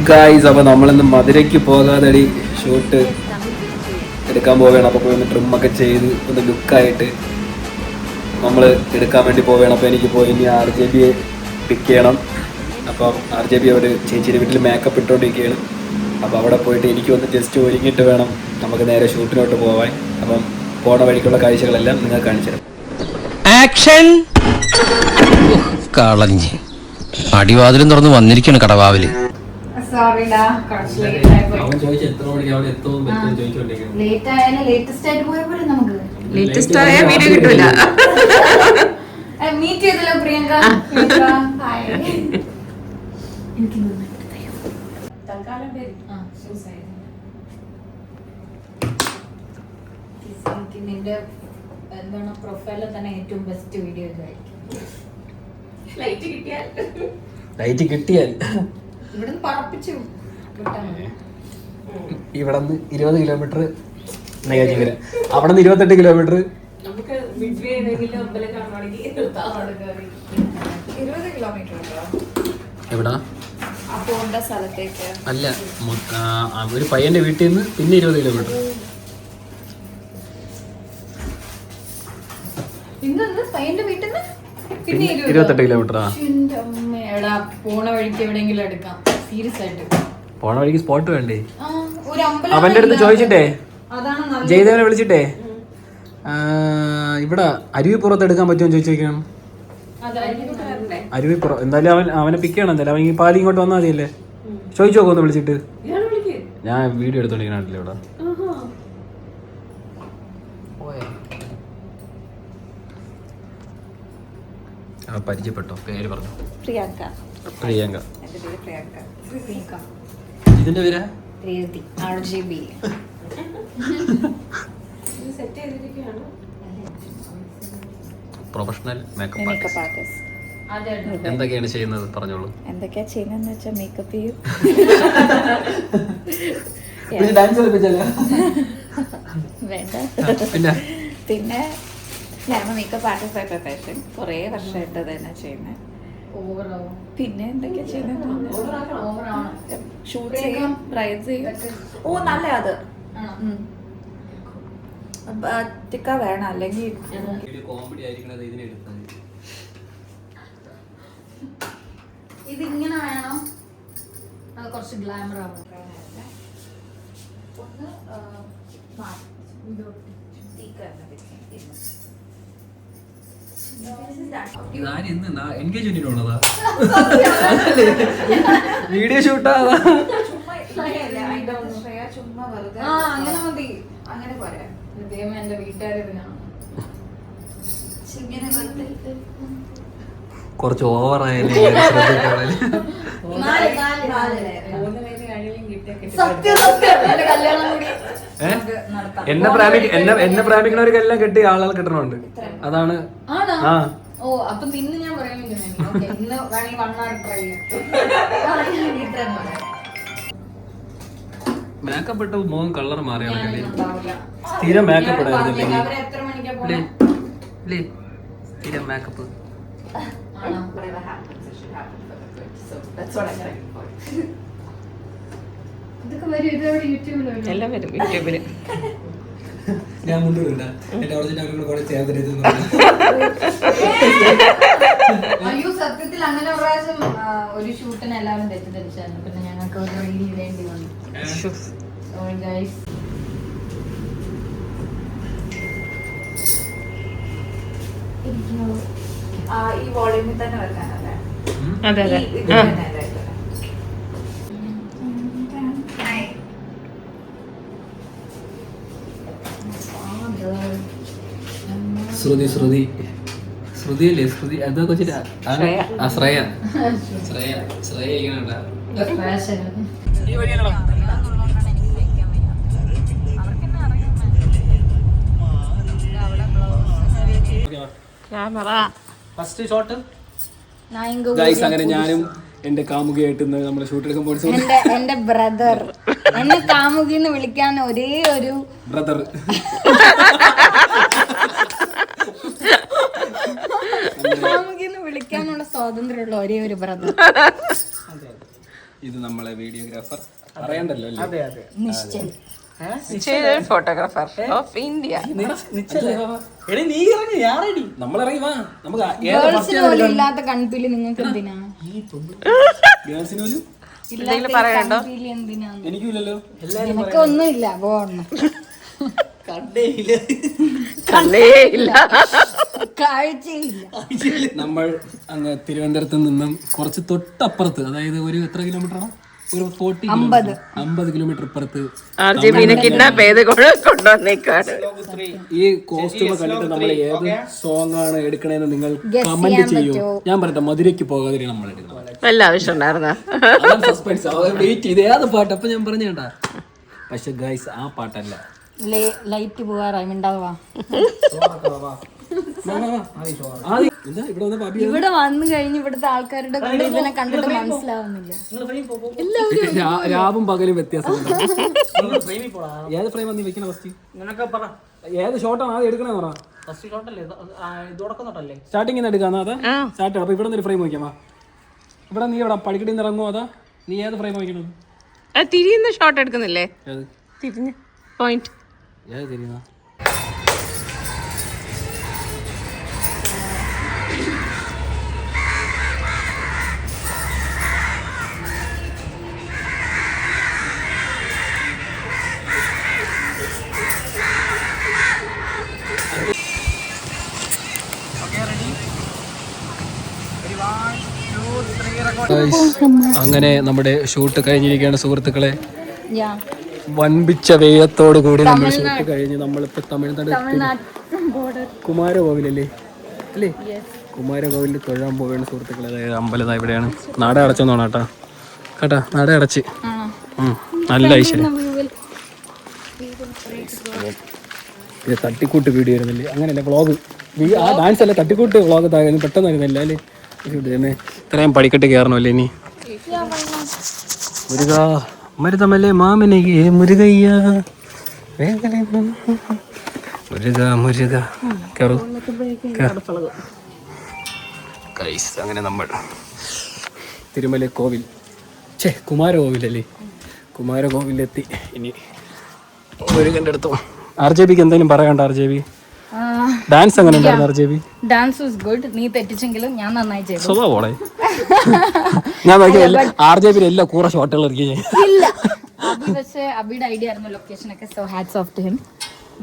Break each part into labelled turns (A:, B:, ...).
A: Guys, അപ്പോൾ നമ്മളിന്ന് മധുരയ്ക്ക് പോകാതെ ഷൂട്ട് എടുക്കാൻ പോവുകയാണ്. അപ്പോൾ പോയി ഒന്ന് ട്രിമ്മൊക്കെ ചെയ്ത് ഒന്ന് ലുക്കായിട്ട് നമ്മൾ എടുക്കാൻ വേണ്ടി പോവുകയാണ്. അപ്പോൾ എനിക്ക് പോയി ഇനി RJBയെ പിക്ക് ചെയ്യണം. അപ്പം RJB ഒരു ചേച്ചിയുടെ വീട്ടിൽ മേക്കപ്പ് ഇട്ടുകൊണ്ടിരിക്കുകയാണ്. അപ്പോൾ അവിടെ പോയിട്ട് എനിക്ക് ഒന്ന് ജസ്റ്റ് ഒരുങ്ങിയിട്ട് വേണം നമുക്ക് നേരെ ഷൂട്ടിനോട്ട് പോവാൻ. അപ്പം പോണ വഴിക്കുള്ള കാഴ്ചകളെല്ലാം നിങ്ങൾ കാണിച്ചു തരാം.
B: ആക്ഷൻ! കളഞ്ഞ് അടിവാതിലും തുറന്ന് വന്നിരിക്കാണ് കടവാവില്.
C: ലേറ്റസ്റ്റ് ആയ വീഡിയോ കിട്ടൂല. മീറ്റ് ചെയ്തല്ലോ പ്രിയങ്ക. നിന്റെ എന്താണ് പ്രൊഫൈലിൽ തന്നെ ഏറ്റവും ബെസ്റ്റ് വീഡിയോ ഇതായിരിക്കും.
A: ലൈറ്റ് കിട്ടിയാൽ
C: ഇവിടുന്ന് പറപ്പിച്ചു
A: ഇവിടെ നിന്ന് 20 കിലോമീറ്റർ നെയ്യാറ്റിങ്കര, അവിടെ നിന്ന് 28 കിലോമീറ്റർ.
C: 20 കിലോമീറ്റർ
A: എവിടാ
C: പോണ്ട സ്ഥലത്തേക്ക്
A: അല്ല, ഒരു പയ്യന്റെ വീട്ടിൽ നിന്ന് പിന്നെ 20 കിലോമീറ്റർ.
C: പയ്യന്റെ വീട്ടിൽ നിന്ന്
A: 28 കിലോമീറ്റർ.
C: പോണ വഴിക്ക് എവിടെയെങ്കിലും എടുക്കാം. സീരിയസ് ആയിട്ട്
A: പോണ വഴിക്ക് സ്പോട്ട് വേണ്ടേ?
C: ഒരു അമ്പലം
A: അവന്റെ അടുത്ത് ചോദിച്ചിട്ടേ,
C: അതാണ്
A: ജയദേവനെ വിളിച്ചിട്ടേ ഇവിടെ അരുവിപ്പുറത്ത് എടുക്കാൻ പറ്റുമോ ചോദിച്ചേക്കണം. അരുവിപ്പുറം എന്തായാലും അവനെ പിക്ക് ചെയ്യണം. എന്തായാലും അവൻ ഈ പാലി ഇങ്ങോട്ട് വന്നാൽ മതിയല്ലേ? ചോദിച്ചു നോക്കൂ ഒന്ന് വിളിച്ചിട്ട്. ഞാൻ വീഡിയോ എടുത്തോണ്ടിരിക്കണല്ലേ ഇവിടെ. പരിചയപ്പെട്ടോ? പേര് പറഞ്ഞു.
C: പ്രിയങ്ക.
A: പ്രിയങ്ക.
C: എന്റെ പേര് പ്രിയങ്ക.
A: ഇതിന്റെ പേര്
C: RJB.
A: Professional makeup artist. എന്തൊക്കെയാണ് ചെയ്യുന്നത് പറഞ്ഞോളൂ.
C: എന്തൊക്കെയാ ചെയ്യുന്നതെന്ന് വെച്ചാൽ മേക്കപ്പ് ചെയ്യും. വേണ്ട. പിന്നെ ഞാൻ മേക്കപ്പ് ആർട്ടിസ്റ്റ് ബൈ പ്രൊഫഷൻ. കുറേ വർഷമായിട്ട് തന്നെ ചെയ്യുന്നത്. പിന്നെ എന്തൊക്കെയാ ചെയ്യുന്നത്? ഷൂട്ട് ചെയ്യും, പ്രൈസ് ചെയ്യും. നല്ല അത് ടിക്ക വേണം, അല്ലെങ്കിൽ ഇതിങ്ങനെ വേണം. അത് കുറച്ച് ഗ്ലാമർ ആവും.
A: വീഡിയോ ഷൂട്ടാ?
C: ചുമ്മാ വെറുതെ അങ്ങനെ മതി, അങ്ങനെ പറയാം. ദൈവം എന്റെ വീട്ടുകാരിതിനാണ്
A: കുറച്ച് ഓവറായാലും എന്നെ പ്രാപിക്കണവർക്കെല്ലാം കെട്ടി ആളുകൾ കിട്ടണുണ്ട്. അതാണ്. ആ
C: ഓ, അപ്പൊ ഇന്ന് ഞാൻ പറയാൻ ഇന്ന് വേണമെങ്കിൽ 1 hour ട്രൈ ചെയ്യാം.
A: മേക്കപ്പ് ഇട്ട് മുഖം കളർ മാറിയാൽ സ്ഥിരം മേക്കപ്പ് ഇടായിരുന്നില്ലേ? സ്ഥിരം മേക്കപ്പ്.
C: എല്ലാം വരും യൂട്യൂബില്.
A: ഞാൻ മുന്നോട്ട് എന്റെ അവിടെ ചേർത്തിട്ട്
C: അയ്യോ, സത്യത്തിൽ അങ്ങനെ ഒരു പ്രാവശ്യം ഒരു ഷൂട്ടിന് എല്ലാവരും തെറ്റിദ്ധരിച്ചായിരുന്നു. പിന്നെ ഞങ്ങൾക്ക് ഒരു റീൽ ഇടേണ്ടി വന്നു. ഈ വോളിയൂമിൽ തന്നെ വെക്കാനല്ലേ? അതെ അതെ.
A: ശ്രുതിയല്ലേ? ശ്രുതി അത് കൊച്ചിട്ട് ശ്രേയ ഫസ്റ്റ് ഷോട്ട്. അങ്ങനെ ഞാനും എന്റെ കാമുകയായിട്ട് നമ്മള് ഷൂട്ട് എടുക്കുമ്പോൾ
C: എന്റെ ബ്രദർ എന്നെ കാമുകിന്ന് വിളിക്കാൻ ഒരേ ഒരു
A: ബ്രദർ.
C: കാമുകിന്ന് വിളിക്കാനുള്ള സ്വാതന്ത്ര്യമുള്ള ഒരേ ഒരു ബ്രദർ.
A: ഇത് നമ്മളെ വീഡിയോഗ്രാഫർ പറയണ്ടല്ലോ അല്ലേ?
C: Photographer of India.
A: നമ്മളിറങ്ങി വാ, നമുക്ക്
D: ഗേൾസിന് പോലും ഇല്ലാത്ത കൺപീലി നിങ്ങൾക്ക് എന്തിനാ?
A: ഗേൾസിന് പോലും
C: എന്തെങ്കിലും പറയണ്ടോ?
D: കൺപീലി എന്തിനാ?
A: എനിക്കില്ലല്ലോ.
D: നിനക്കൊന്നുമില്ല, പോണം.
C: കണ്ടേ ഇല്ല.
D: കാഴ്ചയില്ല.
A: നമ്മൾ അങ്ങ് തിരുവനന്തപുരത്ത് നിന്നും കുറച്ച് തൊട്ടപ്പുറത്ത്, അതായത് ഒരു എത്ര കിലോമീറ്റർ ആണ്, ഒരു 50 കിലോമീറ്റർ അപ്പുറത്ത്
C: RJBനെ കിഡ്നാപ്പ് ചെയ്ത് കൊണ്ടുവന്നേക്കാണ്.
A: ഈ കോസ്റ്റ്യൂം കണ്ടിട്ട് നമ്മൾ ഏത് സോങ് ആണ് എടുക്കണേന്ന് നിങ്ങൾ കമന്റ് ചെയ്യൂ. ഞാൻ പറയട്ടെ, മധുരയ്ക്ക് പോകാതെ നമ്മൾ എടുക്കണം.
C: വല്ല ആവശ്യം ഉണ്ടായിരുന്ന
A: സസ്പെൻസ് വെയിറ്റ് ചെയ്ത് ഏത് പാട്ട് അപ്പൊ ഞാൻ പറഞ്ഞേട്ടാ. പക്ഷെ ഗൈസ് ആ പാട്ടല്ല.
D: ലൈറ്റ് പോവാറായി മിണ്ടാവാ. ഇവിടെ വന്നു കഴിഞ്ഞ് ഇവിടുത്തെ ആൾക്കാരുടെ കൂടെ ഇതിനെ കണ്ടിട്ട് മനസ്സിലാവുന്നില്ല.
A: രാവും പകലും വ്യത്യാസമുണ്ട്. ഏത് ഫ്രെയിം നീ വെക്കണ ഫസ്റ്റ്? ഏത് ഷോട്ടാണ് ആദ്യം എടുക്കണേ പറ. സ്റ്റാർട്ടിംഗ് നിന്ന് എടുക്കാന്നാ? അതാ സ്റ്റാർട്ട്. അപ്പൊ ഇവിടെ നിന്ന് ഫ്രെയിം വയ്ക്കാമാ. ഇവിടെ നീ ഇവിടെ പടിക്കടി നിന്ന് ഇറങ്ങുമോ? അതാ നീ ഏത് ഫ്രെയിം വയ്ക്കണത്?
C: തിരിയുന്ന ഷോട്ട് എടുക്കുന്നില്ലേ? തിരിഞ്ഞ് പോയിന്റ്
A: ഏത് തിരിയുന്ന? അങ്ങനെ നമ്മുടെ ഷൂട്ട് കഴിഞ്ഞിരിക്കുകയാണ് സുഹൃത്തുക്കളെ. വൻപിച്ച വെയിലത്തോട് കൂടി നമ്മൾ ഷൂട്ട് കഴിഞ്ഞ് നമ്മളിപ്പോ തമിഴ്നാട് കുമാരകോവിലല്ലേ അല്ലേ? കുമാരകോവിലിൽ തൊഴാൻ പോവുകയാണ് സുഹൃത്തുക്കളെ. അതായത് അമ്പലം ഇവിടെയാണ്. നട അടച്ചോന്നാണ് കേട്ടാ നട അടച്ച്. നല്ല ഐശ്വര്യം. ഇത് തട്ടിക്കൂട്ട് വീഡിയോ ആയിരുന്നില്ലേ? അങ്ങനെയല്ല, വ്ളോഗ്. ആ ഡാൻസ് അല്ല, തട്ടിക്കൂട്ട് വ്ളോഗ് പെട്ടെന്നായിരുന്നില്ല അല്ലേ? ഇത്രയും പടിക്കെട്ട് കയറണമല്ലേ ഇനി? മുരുക മരുതമല്ലേ മാമനകെ മുരുകയ്യ മുരുക മുരുക കയറു. അങ്ങനെ നമ്മൾ തിരുമല കോവിൽ, കുമാരകോവിലല്ലേ, കുമാരകോവിലെത്തി. ഇനി മുരുകൻ്റെ അടുത്തോ. RJBക്ക് എന്തെങ്കിലും പറയണ്ട? RJB ഡാൻസ് എങ്ങനെ ഉണ്ടായിരുന്നു? RJB
D: dance was good. നീ തെറ്റിച്ചെങ്കിലും ഞാൻ നന്നായി ചെയ്തു.
A: സ്വഭാവോടെ ഞാൻ RJBയിൽ എല്ലാ കൂറ ഷോട്ടുകൾ
D: ഇല്ല. അബി പക്ഷേ അബിയുടെ ഐഡിയ ആയിരുന്നു ലൊക്കേഷൻ ഒക്കെ. So hats of two him.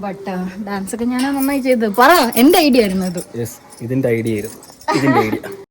D: But dance ഒക്കെ ഞാൻ നന്നായി ചെയ്തു. പറ, എന്റെ ഐഡിയ ആയിരുന്നു അത്.
A: ഇതിന്റെ ഐഡിയ ആയിരുന്നു. ഇതിന്റെ ഐഡിയ